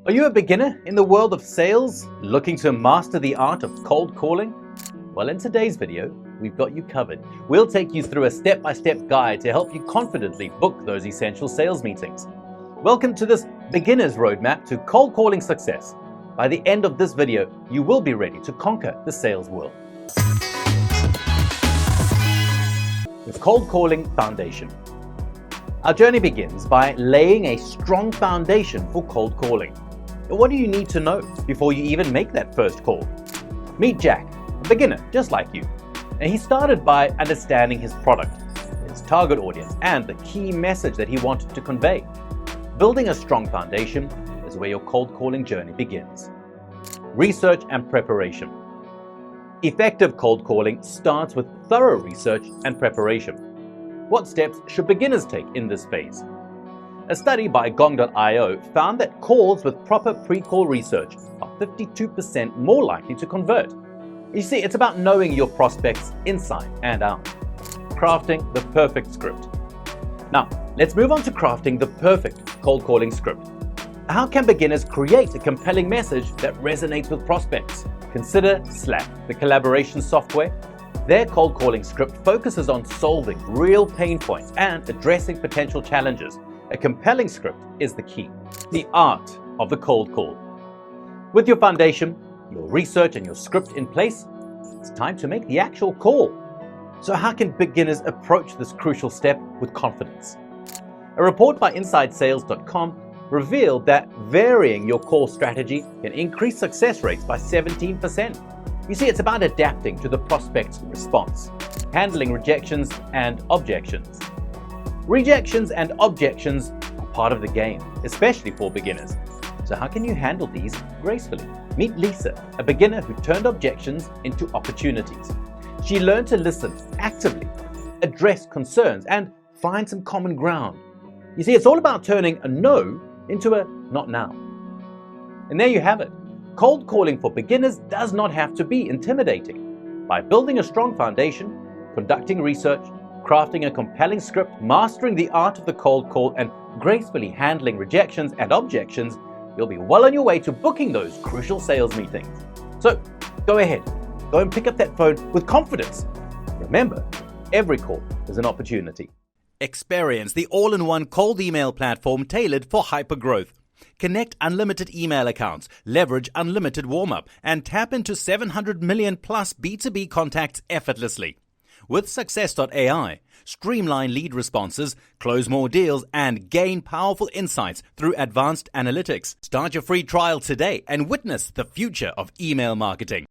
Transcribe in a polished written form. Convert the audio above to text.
Are you a beginner in the world of sales, looking to master the art of cold calling? Well, in today's video, we've got you covered. We'll take you through a step-by-step guide to help you confidently book those essential sales meetings. Welcome to this beginner's roadmap to cold calling success. By the end of this video, you will be ready to conquer the sales world. With Cold Calling Foundation. Our journey begins by laying a strong foundation for cold calling. What do you need to know before you even make that first call? Meet Jack, a beginner just like you. And he started by understanding his product, his target audience, and the key message that he wanted to convey. Building a strong foundation is where your cold calling journey begins. Research and preparation. Effective cold calling starts with thorough research and preparation. What steps should beginners take in this phase? A study by Gong.io found that calls with proper pre-call research are 52% more likely to convert. You see, it's about knowing your prospects inside and out. Crafting the perfect script. Now, let's move on to crafting the perfect cold calling script. How can beginners create a compelling message that resonates with prospects? Consider Slack, the collaboration software. Their cold calling script focuses on solving real pain points and addressing potential challenges. A compelling script is the key. The art of the cold call. With your foundation, your research, and your script in place, it's time to make the actual call. So how can beginners approach this crucial step with confidence? A report by InsideSales.com revealed that varying your call strategy can increase success rates by 17%. You see, it's about adapting to the prospect's response, handling rejections and objections. Rejections and objections are part of the game, especially for beginners. So how can you handle these gracefully? Meet Lisa, a beginner who turned objections into opportunities. She learned to listen actively, address concerns, and find some common ground. You see, it's all about turning a no into a not now. And there you have it. Cold calling for beginners does not have to be intimidating. By building a strong foundation, conducting research, crafting a compelling script, mastering the art of the cold call, and gracefully handling rejections and objections, you'll be well on your way to booking those crucial sales meetings. So go ahead, go and pick up that phone with confidence. Remember, every call is an opportunity. Experience the all-in-one cold email platform tailored for hypergrowth. Connect unlimited email accounts, leverage unlimited warm-up, and tap into 700 million plus B2B contacts effortlessly. With Success.ai, streamline lead responses, close more deals, and gain powerful insights through advanced analytics. Start your free trial today and witness the future of email marketing.